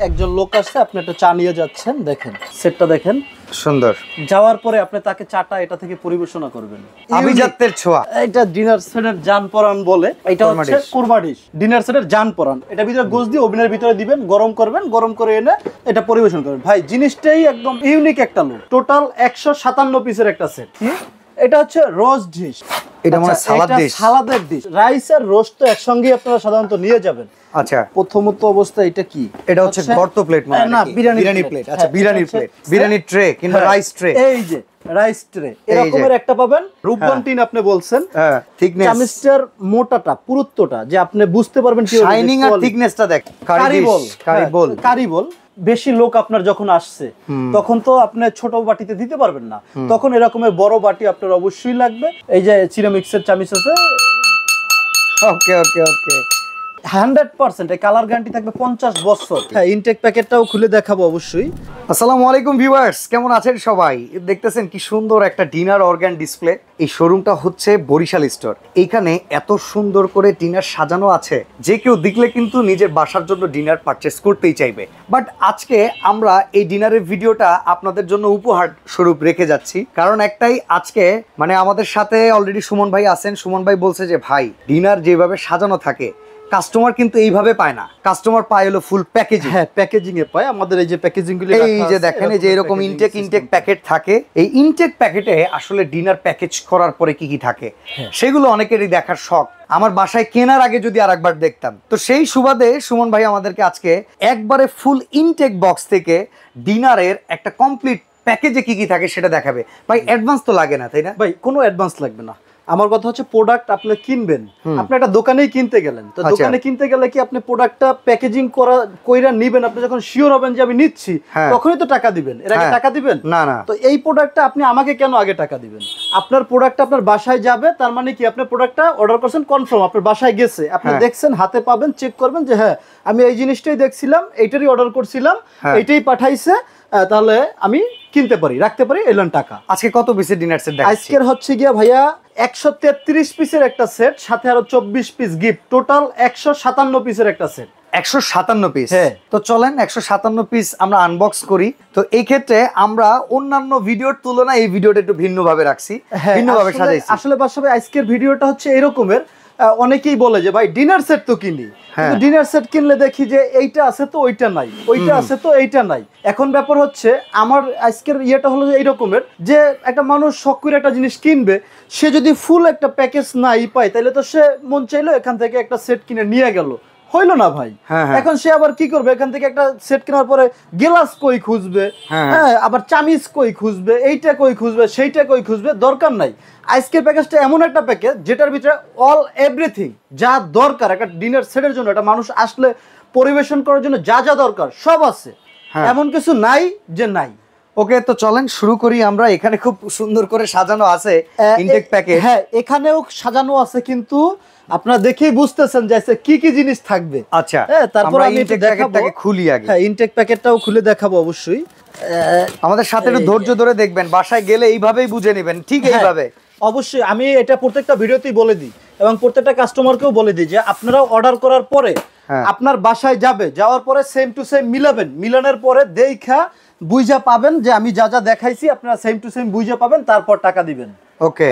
একজন লোক আসছে, আপনি একটা চা নিয়ে যাচ্ছেন, দেখেন সেটটা দেখেন সুন্দর। যাওয়ার পরে আপনি তাকে চাটা এটা থেকে পরিবেশনা করবেন, আভিজাত্যের ছোঁয়া। এটা ডিনার সেটের জান পরান বলে, এটা হচ্ছে কুরমা ডিশ, ডিনার সেটের জান পরান। এটা ভিতরে গোশ দিয়ে ওভেনের ভিতরে দিবেন, গরম করবেন, গরম করে এনে এটা পরিবেশন করবেন। ভাই জিনিসটাই একদম ইউনিক একটা লোক। টোটাল 157 পিসের একটা সেট। এটা হচ্ছে রোস্ট ডিশ, এটা মানে সালাদ ডিশ, সালাদের ডিশ। রাইস আর রোস্ট তো একসঙ্গে আপনারা সাধারণত নিয়ে যাবেন। আচ্ছা, প্রথমত অবস্থা এটা কি? এটা হচ্ছে গর্ত প্লেট, মানে না, বিরিয়ানি প্লেট। আচ্ছা, বিরিয়ানি প্লেট, বিরিয়ানি ট্রে কিংবা রাইস ট্রে। এই যে রাইস ট্রে এরকমের একটা পাবেন। রূপগন টিন আপনি বলছেন, হ্যাঁ, থিকনেস, চামিচটার মোটাটা পুরুত্বটা যে আপনি বুঝতে পারবেন কি শাইনিং আর থিকনেসটা দেখ। কারিবল। বেশি লোক আপনার যখন আসছে তখন তো আপনি ছোট বাটিতে দিতে পারবেন না, তখন এরকমের বড় বাটি আপনার অবশ্যই লাগবে। এই যে সিরামিক্সের চামিচ আছে। ওকে ওকে ওকে, 100% এই কালার গ্যারান্টি থাকবে 50 বছর। হ্যাঁ, ইনটেক প্যাকেটটাও খুলে দেখাবো অবশ্যই। আসসালামু আলাইকুম ভিউয়ার্স, কেমন আছেন সবাই? দেখতেছেন কি সুন্দর একটা ডিনার অর্গান ডিসপ্লে। এই শোরুমটা হচ্ছে বরিশাল স্টোর। এইখানে এত সুন্দর করে ডিনার সাজানো আছে যে কেউ দেখলে কিন্তু নিজের বাসার জন্য ডিনার পারচেস করতেই চাইবে। বাট আজকে আমরা এই ডিনারের ভিডিওটা আপনাদের জন্য উপহার স্বরূপ রেখে যাচ্ছি, কারণ একটাই, আজকে মানে আমাদের সাথে অলরেডি সুমন ভাই আছেন। সুমন ভাই বলছে যে ভাই, ডিনার যেভাবে সাজানো থাকে কাস্টমার কিন্তু এইভাবে পায় না, কাস্টমার পায় হলো ফুল প্যাকেজিং। হ্যাঁ, প্যাকেজিং এ পায়। আমাদের এই যে প্যাকেজিং গুলো, এই যে দেখেন, এই যে এরকম ইনটেক প্যাকেট থাকে। এই ইনটেক প্যাকেটে আসলে ডিনার প্যাকেজ করার পরে কি কি থাকে সেগুলো অনেকেরই দেখার শখ। আমার বাসায় কেনার আগে যদি আরেকবার দেখতাম, তো সেই সুবাদে সুমন ভাই আমাদেরকে আজকে একবারে ফুল ইনটেক বক্স থেকে ডিনারের একটা কমপ্লিট প্যাকেজে কি কি থাকে সেটা দেখাবে। ভাই অ্যাডভান্স তো লাগে না, তাই না? ভাই কোনো অ্যাডভান্স লাগবে না। আমার কথা হচ্ছে প্রোডাক্ট আপনি কিনবেন, আপনি একটা দোকানেই কিনতে গেলেন, তো দোকানে কিনতে গেলে কি আপনি প্রোডাক্টটা প্যাকেজিং কইরা নিবেন, আপনি যখন শিওর হবেন যে আমি নিচ্ছি তখনই তো টাকা দিবেন। এর আগে টাকা দিবেন না? না। তো এই প্রোডাক্টটা আপনি আমাকে কেন আগে টাকা দিবেন? আপনার প্রোডাক্টটা আপনার বাসায় যাবে, তার মানে কি আপনি প্রোডাক্টটা অর্ডার করছেন, কনফার্ম আপনার বাসায় গেছে, আপনি দেখছেন, হাতে পাবেন, চেক করবেন যে হ্যাঁ আমি এই জিনিসটাই দেখছিলাম, এইটারই অর্ডার করছিলাম, এইটাই পাঠাইছে, তাহলে আমি কিনতে পারি, রাখতে পারি, এলেন টাকা। আজকে কত পিসের ডিনার সেট দেখাচ্ছি? আজকের হচ্ছে গিয়া ভাইয়া 133 পিসের একটা সেট, সাথে আরো 24 পিস গিফট, টোটাল 157 পিসের একটা সেট। 157 পিস। হ্যাঁ, তো চলেন 157 পিস আমরা আনবক্স করি। তো এই ক্ষেত্রে আমরা অন্যান্য ভিডিওর তুলনায় এই ভিডিওটা একটু ভিন্নভাবে রাখছি, ভিন্নভাবে সাজাইছি। আসলে বাসাবে আজকের ভিডিওটা হচ্ছে এরকমের, অনেকেই বলে যে ভাই ডিনার সেট তো কিনি, কিন্তু ডিনার সেট কিনলে দেখি যে এইটা আছে তো ওইটা নাই, ওইটা আছে তো এইটা নাই। এখন ব্যাপার হচ্ছে আমার আজকের ইয়েটা হলো যে এইরকমের, যে একটা মানুষ শখ করে একটা জিনিস কিনবে, সে যদি ফুল একটা প্যাকেজ নাই পায়, তাহলে তো সে মন চাইলো এখান থেকে একটা সেট কিনে নিয়ে গেল, হইলো না ভাই। এখন সে আবার কি করবে, এখান থেকে একটা সেট কেনার পরে গ্লাস কই খুঁজবে, হ্যাঁ, আবার চামিচ কই খুঁজবে, এইটা কই খুঁজবে, সেইটা কই খুঁজবে, দরকার নাই। আজকের প্যাকেজটা এমন একটা প্যাকেজ যেটার ভিতরে অল এভরিথিং যা দরকার একটা ডিনার সেটের জন্য, একটা মানুষ আসলে পরিবেশন করার জন্য যা যা দরকার সব আছে, এমন কিছু নাই যে নাই। ওকে, তো চলেন শুরু করি আমরা। এখানে খুব সুন্দর করে সাজানো আছে ইনটেক প্যাকেট। হ্যাঁ, এখানেও সাজানো আছে, কিন্তু আপনারা দেখেই বুঝতেছেন যে কি কি জিনিস থাকবে। আচ্ছা, তারপর আমি ইনটেক প্যাকেটটাকে খুলি আগে। হ্যাঁ, ইনটেক প্যাকেটটাও খুলে দেখাবো অবশ্যই। আমাদের সাথে একটু ধৈর্য ধরে দেখবেন, বাসায় গেলে এইভাবেই বুঝে নেবেন, ঠিক এইভাবে। অবশ্যই আমি এটা প্রত্যেকটা ভিডিওতেই বলে দিই এবং প্রত্যেকটা কাস্টমারকেও বলে দিই যে আপনারা অর্ডার করার পরে আপনার বাসায় যাবে, যাওয়ার পরে সেম টু সেম মিলাবেন, মিলানোর পরে দেখা বুঝা পাবেন যে আমি যা যা দেখাইছি আপনারা সেম টু সেম বুঝা পাবেন, তারপর টাকা দিবেন। ওকে,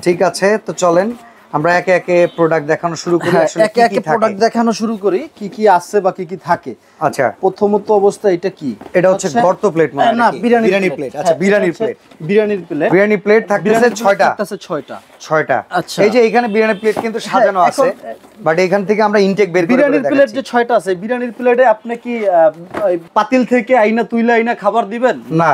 ঠিক আছে। তো চলেন আমরা একে একে প্রোডাক্ট দেখানো শুরু করি। একে একে প্রোডাক্ট দেখানো শুরু করি, কি কি আছে বা কি কি থাকে। আচ্ছা, প্রথমত অবস্থা এটা কি? এটা হচ্ছে গর্ত প্লেট, মানে না, বিরিয়ানি প্লেট। আচ্ছা, বিরিয়ানির প্লেট। বিরিয়ানি প্লেট থাকতেছে 6টা। আচ্ছা, এই যে এখানে বিরিয়ানি প্লেট কিন্তু সাজানো আছে, বাট এখান থেকে আমরা ইনটেক বের করে বিরিয়ানির প্লেট যে 6টা আছে, বিরিয়ানির প্লেটে আপনি কি পাতিল থেকে আইনা তুইলা আইনা খাবার দিবেন না,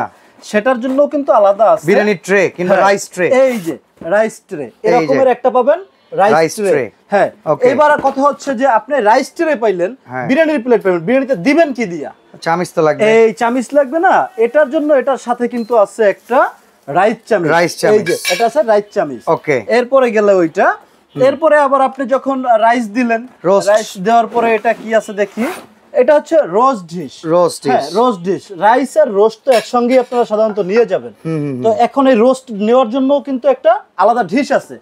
সেটার জন্য কিন্তু আলাদা আছে বিরিয়ানি ট্রে কিংবা রাইস ট্রে। এই যে রাইস ট্রে এরকমের একটা পাবেন, রাইস ট্রে। হ্যাঁ, এবার কথা হচ্ছে যে আপনি রাইস ট্রে পাইলেন, বিরিয়ানির প্লেট পাইলেন, বিরিয়ানিতে দিবেন কি দিয়া? চামিচ তো লাগবে। এই চামিচ লাগবে না, এটার জন্য এটার সাথে কিন্তু আছে একটা রাইস চামিচ। এই যে এটা আছে রাইস চামিচ। ওকে, এরপরে গেলে ওইটা, এরপরে আবার আপনি যখন রাইস দিলেন, রাইস দেওয়ার পরে এটা কি আছে দেখি, এটা হচ্ছে রোস্ট ডিশ। হ্যাঁ, রোস্ট ডিশ। রাইস আর রোস্ট তো একসঙ্গে আপনারা সাধারণত নিয়ে যাবেন। তো এখন এই রোস্ট নেওয়ার জন্য কিন্তু একটা আলাদা ডিশ আছে,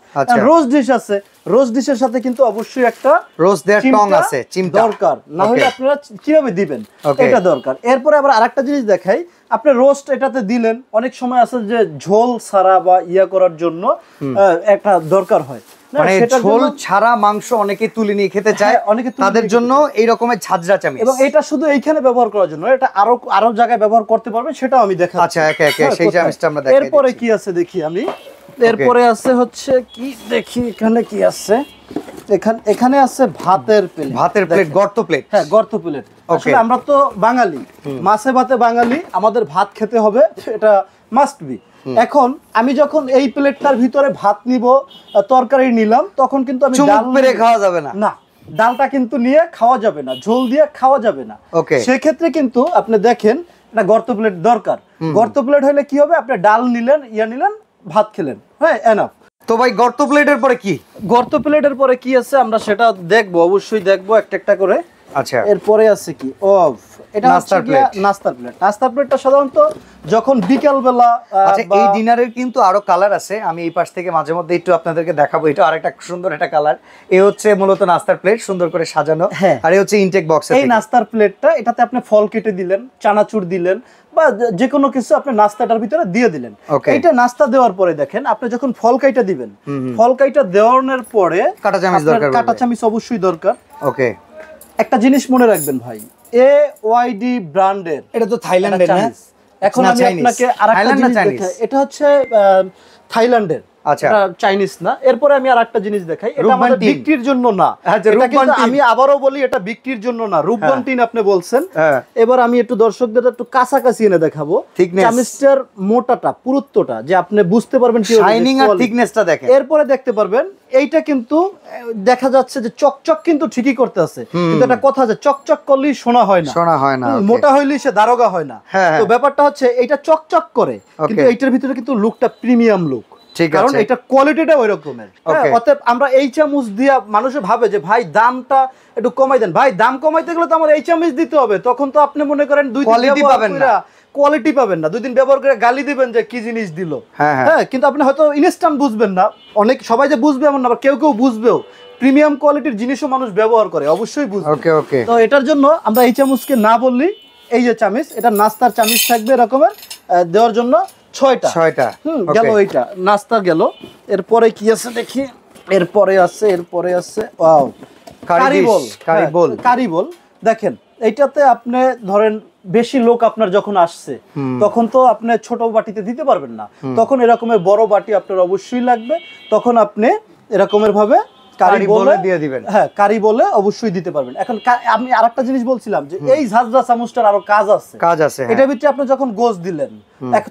রোস্ট ডিশ আছে। রোস্ট ডিশের সাথে কিন্তু অবশ্যই একটা রোস্ট দেয়ার টং আছে, চিমটা দরকার, না হলে আপনারা কিভাবে দিবেন এটা দরকার। এরপরে আবার আরেকটা জিনিস দেখাই, আপনি রোস্ট এটাতে দিলেন, অনেক সময় আছে যে ঝোল ছাড়া বা ইয়া করার জন্য একটা দরকার হয়, মানে ঝোল ছাড়া মাংস অনেকে তুলে নিয়ে খেতে চায়, তাদের জন্য এই রকমের ঝাঁঝরা চামিচ। এবং এটা শুধু এইখানে ব্যবহার করার জন্য, এটা আরো জায়গায় ব্যবহার করতে পারবেন, সেটাও আমি দেখাচ্ছি। আচ্ছা, একে একে সেই চামিচটা আমরা দেখাই। এরপরে কি আছে দেখি আমি। এরপরে আছে হচ্ছে কি, দেখি এখানে কি আছে। এখানে আছে ভাতের প্লেট, গর্ত প্লেট। হ্যাঁ, গর্ত প্লেট। আসলে আমরা তো বাঙালি, মাছে ভাতে বাঙালি, আমাদের ভাত খেতে হবে, এটা মাস্ট বি। এখন আমি যখন এই প্লেটটার ভিতরে ভাত নিব, তরকারি নিলাম, তখন কিন্তু আমি ডাল মেরে খাওয়া যাবে না, না, ডালটা কিন্তু নিয়ে খাওয়া যাবে না, ঝোল দিয়ে খাওয়া যাবে না। সেক্ষেত্রে কিন্তু আপনি দেখেন একটা গর্ত প্লেট দরকার। গর্ত প্লেট হলে কি হবে, আপনি ডাল নিলেন, নিলেন, ভাত খেলেন, হ্যাঁ, এনাফ। তো ভাই গর্ত প্লেটের পরে কি? গর্ত প্লেটের পরে কি আছে আমরা সেটা দেখবো, অবশ্যই দেখবো একটা একটা করে। আচ্ছা, এরপরে আছে কি, এটা নাস্তার প্লেট। নাস্তার প্লেটটা সাধারণত যখন বিকাল বেলা। আচ্ছা, এই ডিনারের কিন্তু আরো কালার আছে, আমি এই পাশ থেকে মাঝে মধ্যে একটু আপনাদেরকে দেখাবো। এটা আরেকটা সুন্দর একটা কালার। এই হচ্ছে মূলত নাস্তার প্লেট, সুন্দর করে সাজানো। আর এই হচ্ছে ইনটেক বক্স। এই নাস্তার প্লেটটা, এটাতে আপনি ফল কেটে দিলেন, চানাচুর দিলেন, বা যে কোনো কিছু আপনি নাস্তাটার ভিতরে দিয়ে দিলেন। এইটা নাস্তা দেওয়ার পরে দেখেন, আপনি যখন ফল কাইটা দিবেন, ফল কাইটা দেওয়ার পরে কাঁটা চামচ দরকার, কাঁটা চামচ অবশ্যই দরকার। ওকে, একটা জিনিস মনে রাখবেন ভাই, AYD ব্র্যান্ডের, এটা তো থাইল্যান্ডের না? এখন আমি আপনাকে আরেকটা জিনিস দেখাই, এটা হচ্ছে থাইল্যান্ডের। আচ্ছা, এটা চাইনিজ না। এরপরে আমি আরেকটা জিনিস দেখাই, এটা আমাদের বিক্রির জন্য না। এটা কিন্তু আমি আবারও বলি, এটা বিক্রির জন্য না। রূপবান টিন আপনি বলছেন। এবার আমি একটু দর্শকদের একটু কাছাকাছি এনে দেখাবো চামিচটার মোটাটা, পুরুত্বটা, যে আপনি বুঝতে পারবেন কি শাইনিং আর থিকনেসটা দেখেন। এরপরে দেখতে পারবেন এইটা কিন্তু দেখা যাচ্ছে যে চকচক কিন্তু ঠিকই করতে আছে, কিন্তু একটা কথা আছে, চকচক করলেই সোনা হয় না, মোটা হইলেই সে দারোগা হয় না। তো ব্যাপারটা হচ্ছে এইটা চকচক করে, কিন্তু এইটার ভিতরে কিন্তু লুকটা প্রিমিয়াম লুক, কারণ এটা কোয়ালিটিটা ওই রকমের। অতএব আমরা এই চামচ দিয়া, মানুষে ভাবে যে ভাই দামটা একটু কমাই দেন। ভাই দাম কমাইতে গেলে তো আমার এই চামচ দিতে হবে, তখন তো আপনি মনে করেন কোয়ালিটি পাবেন না, 2 দিন ব্যবহার করে গালি দিবেন যে কি জিনিস দিল। হ্যাঁ, কিন্তু আপনি হয়তো ইনস্ট্যান্ট বুঝবেন না, অনেক সবাই যে বুঝবে এমন না, কেউ কেউ বুঝবেও। প্রিমিয়াম কোয়ালিটির জিনিসও মানুষ ব্যবহার করে, অবশ্যই বুঝবে। তো এটার জন্য আমরা এই চামচকে না বললি, এই যে চামচ, এটা নাস্তার চামচ থাকবে এরকমের, দেওয়ার জন্য 6টা। গেল, এইটা নাস্তা গেল। এরপরে কি আছে দেখি, এরপরে আছে ওয়াও, কারিবল। দেখেন এইটাতে আপনি ধরেন বেশি লোক আপনার যখন আসছে, তখন তো আপনি ছোট বাটিতে দিতে পারবেন না, তখন এরকমের বড় বাটি আপনার অবশ্যই লাগবে। তখন আপনি এরকমের ভাবে কারি বলে দিয়ে দিবেন। হ্যাঁ, কারি বলে অবশ্যই দিতে পারবেন। এখন আমি আরেকটা জিনিস বলছিলাম যে এই ঝাঁঝরা চামচটার আরো কাজ আছে। এটার ভিতরে আপনি যখন গোস দিলেন,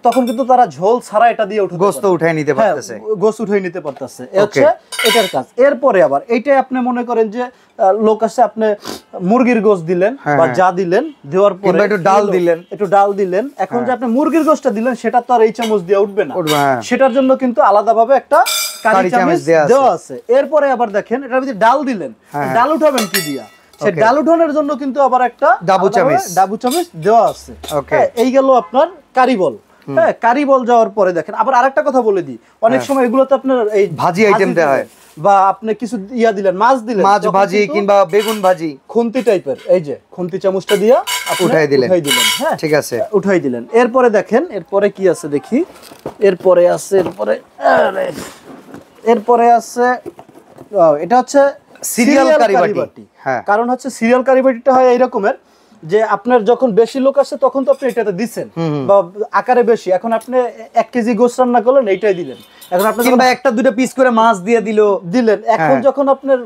তখন কিন্তু তারা ঝোল ছাড়া এটা দিয়ে গোস্ত উঠাই নিতে পারতেছে। এটার কাজ। এরপরে আবার এইটাই আপনি মনে করেন যে লোক আসে, আপনি মুরগির গোস দিলেন বা যা দিলেন, দেওয়ার পরে একটু ডাল দিলেন। এখন যে আপনি মুরগির গোসটা দিলেন, সেটা তো আর এই চামচ দিয়ে উঠবে না, সেটার জন্য কিন্তু আলাদাভাবে একটা কারি চামচ দেওয়া আছে। এরপরে আবার দেখেন এটার ভিতরে ডাল দিলেন, ডাল উঠাবেন কি দিয়া, সেই ডাল উঠানোর জন্য কিন্তু আবার একটা ডাবু চামচ দেওয়া আছে। এই গেল আপনার কারিবল। হ্যাঁ, কারিবল যাওয়ার পরে দেখেন আবার আরেকটা কথা বলে দিই, অনেক সময় এগুলোতে আপনার এই ভাজি আইটেম দেওয়া হয়, বা আপনি কিছু দিলেন, মাছ ভাজি কিংবা বেগুন ভাজি, খুন্তি টাইপের, এই যে খুন্তি চামচটা দিয়া উঠাই দিলেন। হ্যাঁ, ঠিক আছে, উঠাই দিলেন। এরপরে দেখেন এরপরে কি আছে দেখি, এরপরে আছে এটা হচ্ছে সিরিয়াল কারি বাটি। কারণ হচ্ছে সিরিয়াল কারি বাটিটা হয় এই রকমের যে আপনার যখন বেশি লোক আসে, তখন তো আপনি এটাতে দিচ্ছেন বা আকারে বেশি। এখন আপনি 1 কেজি গোশ রান্না করলেন, এইটাই দিলেন। এখন আপনি কিংবা 1-2 পিস করে মাছ দিয়ে দিলেন। এখন যখন আপনার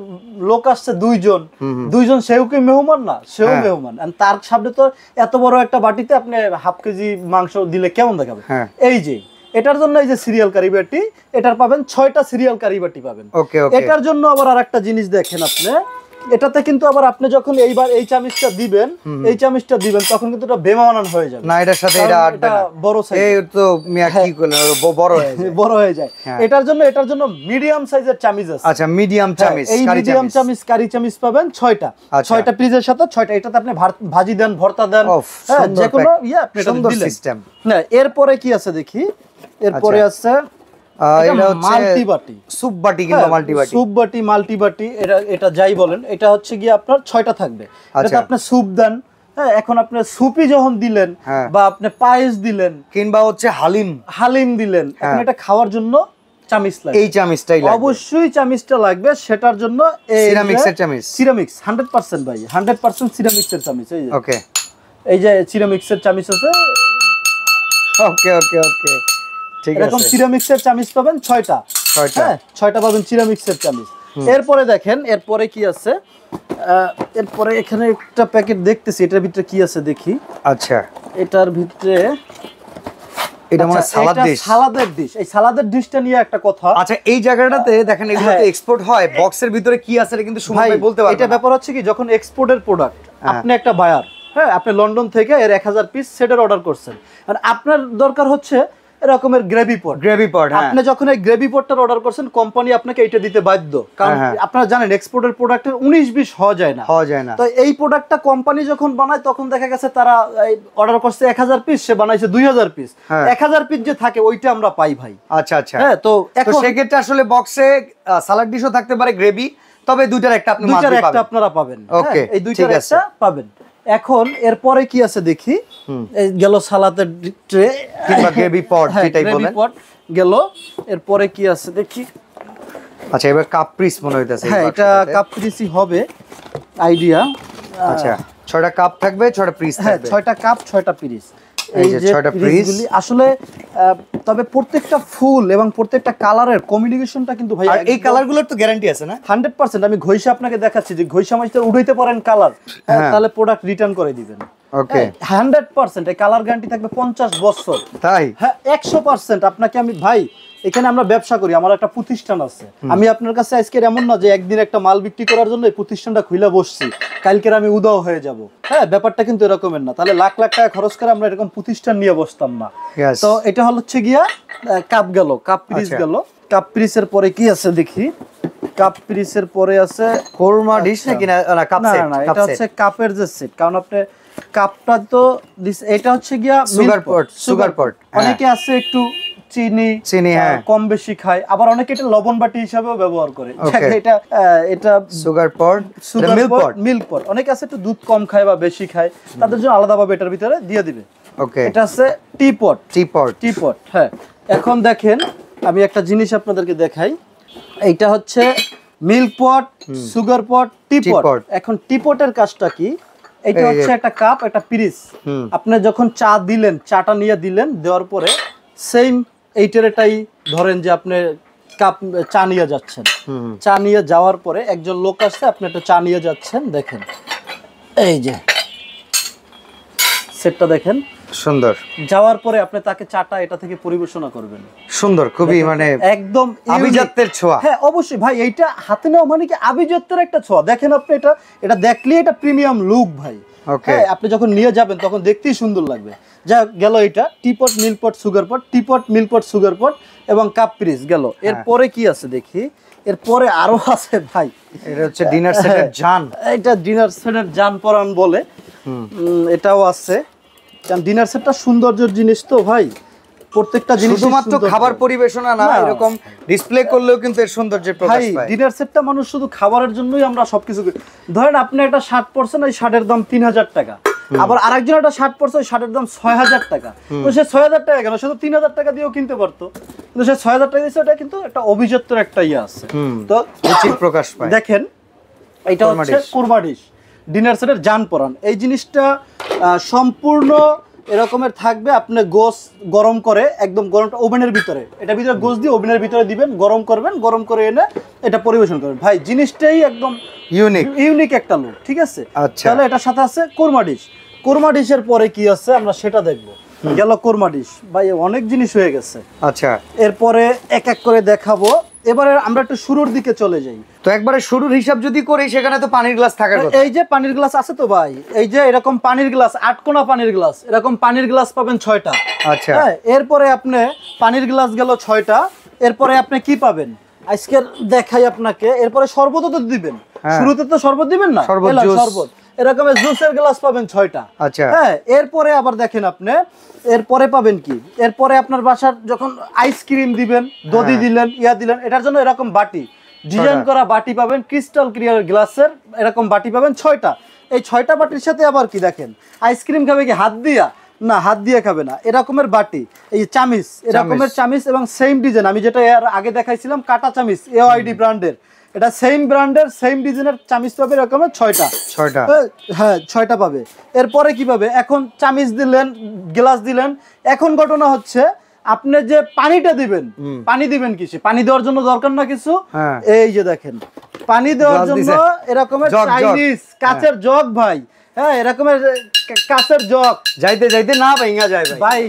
লোক আসছে 2 জন, সেও কি মেহমান না, সেও মেহমান, তার সামনে তো এত বড় একটা বাটিতে আপনি 1/2 কেজি মাংস দিলে কেমন দেখাবে। এই যে এটার জন্য এই যে সিরিয়াল কারি বাটি, এটার পাবেন 6টা সিরিয়াল কারি বাটি পাবেন। এটার জন্য আবার আরেকটা জিনিস দেখেন আপনি, এটাতে কিন্তু আবার আপনি যখন এইবার এই চামিচটা দিবেন তখন কিন্তু এটা বেমানান হয়ে যাবে না, এটার সাথে এটা আটবে না, বড় সাইজ এই তো মিয়া কি করলেন, বড় হয়ে যায় বড় হয়ে যায়। এটার জন্য মিডিয়াম সাইজের চামিচ আছে। আচ্ছা, মিডিয়াম চামিচ, এই মিডিয়াম চামিচ কারি চামিচ পাবেন 6টা, 6টা পিসের সাথে 6টা। এটাতে আপনি ভাজি দেন, ভর্তা দেন, যে কোনো আপনি এটা দিলেন সিস্টেম। না, এরপরে কি আছে দেখি, এরপরে আছে এটা মাল্টি বাটি, সুপ বাটি কিংবা মাল্টি বাটি, সুপ বাটি, মাল্টি বাটি, এটা যাই বলেন, এটা হচ্ছে গিয়ে আপনার 6টা থাকবে। এটাতে আপনি স্যুপ দেন, হ্যাঁ, এখন আপনি সুপি যখন দিলেন বা আপনি পায়েস দিলেন কিংবা হচ্ছে হালিম দিলেন, এখন এটা খাওয়ার জন্য চামিচ লাগবে, এই চামিচটাই লাগবে, অবশ্যই চামিচটা লাগবে। সেটার জন্য এই সিরামিক্সের চামিচ, সিরামিক্স 100% ভাই, 100% সিরামিক্সের চামিচ। এই যে ওকে, এই যে সিরামিক্সের চামিচ আছে। ওকে ওকে ওকে, ঠিক আছে। এরকম সিরামিক্সের চামিচ পাবেন 6টা, হ্যাঁ 6টা পাবেন সিরামিক্সের চামিচ। এরপরে দেখেন, এরপরে কি আছে, এরপরে এখানে একটা প্যাকেট দেখতেছি, এটার ভিতরে কি আছে দেখি। আচ্ছা, এটার ভিতরে এটা মানে সালাদ ডিশ, সালাদের ডিশ। এই সালাদের ডিশটা নিয়ে একটা কথা। আচ্ছা, এই জায়গাটাতে দেখেন এগুলো তো এক্সপোর্ট হয়, বক্সের ভিতরে কি আছে এটা কিন্তু সুমন ভাই বলতে পারবে। এটা ব্যাপার হচ্ছে কি, যখন এক্সপোর্টের প্রোডাক্ট, আপনি একটা বায়ার, হ্যাঁ, আপনি লন্ডন থেকে এর 1000 পিস সেটের অর্ডার করছেন, আর আপনার দরকার হচ্ছে এরকমের গ্রেভি পট। আপনি যখন এই গ্রেভি পটটার অর্ডার করছেন, কোম্পানি আপনাকে এটা দিতে বাধ্য, কারণ আপনারা জানেন এক্সপোর্টের প্রোডাক্টের 19-20 হওয়া যায় না। তো এই প্রোডাক্টটা কোম্পানি যখন বানায়, তখন দেখা গেছে তারা অর্ডার করছে 1000 পিস, সে বানাইছে 2000 পিস। 1000 পিস যে থাকে ওইটা আমরা পাই ভাই। আচ্ছা আচ্ছা, হ্যাঁ, তো এখন সেক্ষেত্রে আসলে বক্সে সালাদ ডিশও থাকতে পারে, গ্রেভি, তবে দুইটার একটা আপনারা পাবেন। ওকে, এই দুইটার একটা পাবেন। এখন এরপরে কি আছে দেখি, এই গেল সালাদের ট্রে কিংবা গ্রেভি পট, যেটাই বলেন, পট গেল। এরপরে কি আছে দেখি। আচ্ছা, এবার কাপ পিস মনে হইতাছে। হ্যাঁ, এটা কাপ পিসই হবে আইডিয়া। আচ্ছা, 6টা কাপ থাকবে, 6টা পিস থাকবে। 6টা কাপ, 6টা পিস। এই যে 6টা পিসগুলি আসলে, তবে প্রত্যেকটা ফুল এবং প্রত্যেকটা কালারের কমিউনিকেশনটা কিন্তু ভাই, এই কালারগুলোর তো গ্যারান্টি আছে না? 100%। আমি ঘইষা আপনাকে দেখাচ্ছি যে ঘইষা মাছটা উঠাইতে পারেন কালার, তাহলে প্রোডাক্ট রিটার্ন করে দিবেন। ওকে, 100% এই কালার গ্যারান্টি থাকবে 50 বছর। তাই? হ্যাঁ, 100%। আপনাকে আমি ভাই, এখানে আমরা ব্যবসা করি, আমার একটা প্রতিষ্ঠান আছে। আমি আপনার কাছে আজকে এমন না যে একদিন একটা মাল বিক্রি করার জন্য এই প্রতিষ্ঠানটা খুলে বসছি, কালকের আমি উদাও হয়ে যাব। হ্যাঁ, ব্যাপারটা কিন্তু এরকমের না। তাহলে লাখ লাখ টাকা খরচ করে আমরা এরকম প্রতিষ্ঠান নিয়ে বসতাম না। তো এটা হচ্ছে গিয়া কাপ গেল, কাপ পিস গেল। কাপ পিসের পরে কি আছে দেখি। কাপ পিসের পরে আছে কোরমা ডিশ নাকি না? Cup set. না, এটা হচ্ছে কাপের যে সেট, কারণ আপনি কাপটা তো এটা হচ্ছে গিয়া সুগার পট। অনেকে আছে একটু চিনি কম বেশি খায়, আবার অনেকে এটা লবণ বাটি হিসাবেও ব্যবহার করে। এটা সুগার পট, মিল্ক পট। অনেকে আছে একটু দুধ কম খায় বা বেশি খায়, তাদের জন্য আলাদাভাবে এটার ভিতরে দিয়ে দিবে। এটা আছে টি পট। হ্যাঁ, এখন দেখেন আমি একটা জিনিস আপনাদেরকে দেখাই। এইটা হচ্ছে মিল্ক পট, সুগার পট, টি পট। এখন টি পটের কাজটা কি? এটা হচ্ছে একটা কাপ, একটা পিরিচ। আপনি যখন চা দিলেন, চাটা নিয়ে দিলেন, দেওয়ার পরে সেম এইটারটাই ধরেন যে আপনি কাপ চা নিয়ে যাচ্ছেন, চা নিয়ে যাওয়ার পরে একজন লোক আসছে, আপনি একটা চা নিয়ে যাচ্ছেন, দেখেন এই যে সেটটা দেখেন, সুন্দর। যাওয়ার পরে আপনি তাকে চাটা এটা থেকে পরিবেশনা করবেন। সুন্দর, খুবই মানে একদম আভিজাত্যের ছোঁয়া। হ্যাঁ, অবশ্যই ভাই, এইটা হাতে নেওয়া মানে কি আভিজাত্যের একটা ছোঁয়া। দেখেন আপনি এটা দেখলে এটা প্রিমিয়াম লুক ভাই। হ্যাঁ, আপনি যখন নিয়ে যাবেন তখন দেখতেই সুন্দর লাগবে। যা গেল এটা টিপট, মিল্ক পট, সুগার পট, টিপট, মিল্ক পট, সুগার পট এবং কাপ পিরিচ গেল। এরপরে কি আছে দেখি, এরপরে আরো আছে ভাই। এটা হচ্ছে ডিনার সেটের জান। এটা ডিনার সেটের জান পরান বলে, এটাও আছে। কারণ ডিনার সেটটা সৌন্দর্যের জিনিস তো ভাই, প্রত্যেকটা জিনিস শুধুমাত্র খাবার পরিবেশনা না, এরকম ডিসপ্লে করলেও কিন্তু এর সৌন্দর্যের প্রকাশ পায়। ডিনার সেটটা মানুষ শুধু খাবারের জন্যই আমরা সবকিছু ধরেন, আপনি একটা শার্ট পরছেন, ওই শার্টের দাম 3000 টাকা, আবার আরেকজন একটা শার্ট পরছে, ওই শার্টের দাম 6000 টাকা। তো সে 6000 টাকা কেন, সে তো 3000 টাকা দিয়েও কিনতে পারতো, কিন্তু সে 6000 টাকা দিয়েছে। ওটা কিন্তু একটা অভিজাত্যের একটা ইয়ে আছে, তো রুচির প্রকাশ পায়। দেখেন এটা হচ্ছে কুরমা ডিশ, ডিনার সেটের জান পরান। এই জিনিসটা সম্পূর্ণ এরকমের থাকবে। আপনি গোস গরম করে, একদম গরমটা ওভেনের ভিতরে, এটা ভিতরে গোস দিয়ে ওভেনের ভিতরে দিবেন, গরম করবেন, গরম করে এনে এটা পরিবেশন করবেন। ভাই, জিনিসটাই একদম ইউনিক একটা লুক, ঠিক আছে? তাহলে এটার সাথে আছে কোরমা ডিশ। কোরমা ডিশের পরে কি আছে আমরা সেটা দেখবো। গেল কোরমা ডিশ। ভাই, অনেক জিনিস হয়ে গেছে। আচ্ছা, এরপরে এক এক করে দেখাবো। এবারে আমরা একটু শুরুর দিকে চলে যাই। তো একবারে শুরুর হিসাব যদি করি সেখানে তো পানির গ্লাস থাকার কথা। এই যে পানির গ্লাস আছে তো ভাই, এই যে এরকম পানির গ্লাস, 8 কোনা পানির গ্লাস, এরকম পানির গ্লাস পাবেন 6টা। আচ্ছা, হ্যাঁ, এরপরে আপনি পানির গ্লাস গেল 6টা, এরপরে আপনি কি পাবেন আজকে দেখাই আপনাকে। এরপরে শরবত তো দিবেন, শুরুতে তো শরবত দিবেন না, শরবত এরকমের জুসের গ্লাস পাবেন 6টা। আচ্ছা, হ্যাঁ, এরপরে আবার দেখেন আপনি এরপরে পাবেন কি, এরপরে আপনার বাসার যখন আইসক্রিম দিবেন, দধি দিলেন, ইয়া দিলেন, এটার জন্য এরকম বাটি ডিজাইন করা বাটি পাবেন, ক্রিস্টাল ক্লিয়ার গ্লাসের এরকম বাটি পাবেন 6টা। এই 6টা বাটির সাথে আবার কি দেখেন, আইসক্রিম খাবে কি হাত দিয়া, না হাত দিয়ে খাবে না, এরকমের বাটি, এই চামিচ, এরকমের চামিচ এবং সেম ডিজাইন, আমি যেটা এর আগে দেখাইছিলাম কাটা চামিচ এওআইডি ব্র্যান্ডের, এটা সেম ব্র্যান্ডের সেম ডিজাইনের চামিচ পাবে এরকমের 6টা। হ্যাঁ 6টা পাবে। এরপরে কি পাবে, এখন চামিচ দিলেন, গ্লাস দিলেন, এখন ঘটনা হচ্ছে আপনি যে পানিটা দিবেন, পানি দিবেন কিসে, পানি দেওয়ার জন্য দরকার না কিছু, এই যে দেখেন পানি দেওয়ার জন্য এরকমের চাইনিজ কাচের জগ ভাই, হ্যাঁ এরকমের কাচের জগ, যাইতে যাইতে না ভেঙা যায় ভাই,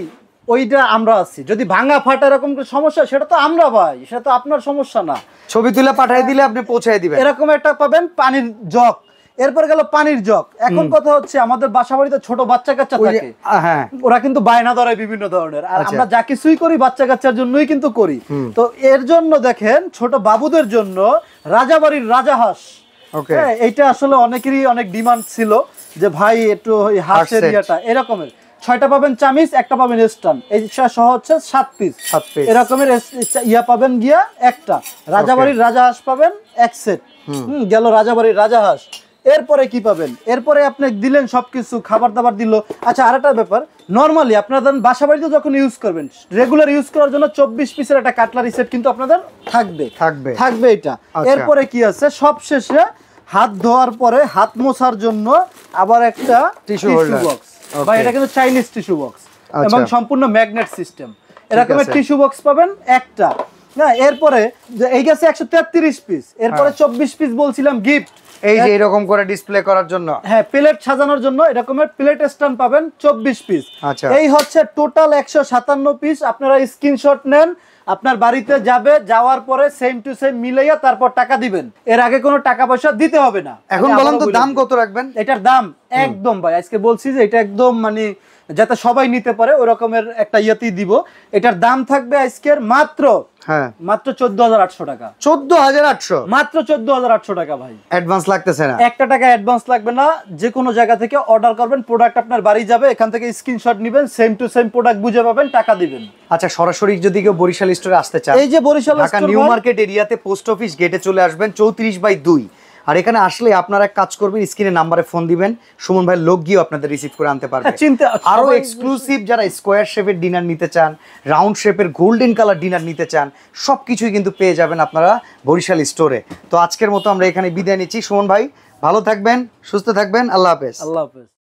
ওইটা আমরা আছি। যদি ভাঙা ফাটা এরকম সমস্যা, সেটা তো আমরা ভাই, সেটা তো আপনার সমস্যা না। ছবি তুলে পাঠিয়ে দিলে আপনি পৌঁছায় দিবেন। এরকম একটা পাবেন পানির জগ। এরপর গেল পানির জগ। এখন কথা হচ্ছে আমাদের বাসা বাড়িতে ছোট বাচ্চা কাচ্চা থাকে, হ্যাঁ ওরা কিন্তু বায়না ধরে বিভিন্ন ধরনের, আর আমরা যা কিছুই করি বাচ্চা কাচ্চার জন্যই কিন্তু করি। তো এর জন্য দেখেন ছোট বাবুদের জন্য রাজাবাড়ির রাজাহাঁস, হ্যাঁ এইটা আসলে অনেকেরই অনেক ডিমান্ড ছিল যে ভাই একটু হাঁসের ইয়াটা, এরকমের 6টা পাবেন চামিচ, একটা পাবেন স্টান, এই সহ হচ্ছে 7 পিস এরকমের ইয়া পাবেন গিয়া একটা। রাজাবাড়ির রাজাহাঁস পাবেন এক সেট, গেল রাজাবাড়ির রাজাহাঁস। এরপরে কি পাবেন, এরপরে আপনি দিলেন সবকিছু, খাবার দাবার দিল। আচ্ছা, আর একটা ব্যাপার, নর্মালি আপনাদের বাসা বাড়িতে যখন ইউজ করবেন, রেগুলার ইউজ করার জন্য 24 পিসের একটা কাটলারি সেট কিন্তু আপনাদের থাকবে এটা। এরপরে কি আছে, সব শেষে হাত ধোয়ার পরে হাত মোছার জন্য আবার একটা টিস্যু বক্স, বা এটা কিন্তু চাইনিজ টিস্যু বক্স এবং সম্পূর্ণ ম্যাগনেট সিস্টেম, এরকমের টিস্যু বক্স পাবেন একটা। না, এরপরে এই গেছে 133 পিস। এরপরে 24 পিস বলছিলাম গিফট, এই যে এরকম করে ডিসপ্লে করার জন্য, হ্যাঁ প্লেট সাজানোর জন্য এরকমের প্লেট স্ট্যান্ড পাবেন 24 পিস। আচ্ছা, এই হচ্ছে টোটাল 157 পিস। আপনারা স্ক্রিনশট নেন, আপনার বাড়িতে যাবে, যাওয়ার পরে সেম টু সেম মিলাইয়া তারপর টাকা দিবেন, এর আগে কোনো টাকা পয়সা দিতে হবে না। এখন বলেন তো দাম কত রাখবেন এটার? দাম একদম ভাই আজকে বলছি যে এটা একদম মানে যাতে সবাই নিতে পারে ওই রকমের একটা ইয়েতেই দিব। এটার দাম থাকবে আজকের মাত্র 14,800 টাকা। 14,800 মাত্র 14,800 টাকা ভাই। অ্যাডভান্স লাগতেছে না, একটা টাকা অ্যাডভান্স লাগবে না। যে কোনো জায়গা থেকে অর্ডার করবেন, প্রোডাক্ট আপনার বাড়ি যাবে, এখান থেকে স্ক্রিনশট নেবেন, সেম টু সেম প্রোডাক্ট বুঝে পাবেন, টাকা দিবেন। আচ্ছা, সরাসরি যদি কেউ বরিশাল স্টোরে আসতে চায়, এই যে বরিশাল ঢাকা নিউ মার্কেট এরিয়াতে পোস্ট অফিস গেটে চলে আসবেন 34/2। আর এখানে আসলে আপনারা এক কাজ করবেন, স্ক্রিনে নাম্বারে ফোন দিবেন, সুমন ভাই লোক গিয়ে আপনাদের রিসিভ করে আনতে পারবে। আরো এক্সক্লুসিভ যারা স্কোয়ার শেপের ডিনার নিতে চান, রাউন্ড শেপের গোল্ডেন কালার ডিনার নিতে চান, সবকিছুই কিন্তু পেয়ে যাবেন আপনারা বরিশাল স্টোরে। তো আজকের মতো আমরা এখানে বিদায় নিচ্ছি। সুমন ভাই ভালো থাকবেন, সুস্থ থাকবেন, আল্লাহ হাফেজ। আল্লাহ হাফেজ।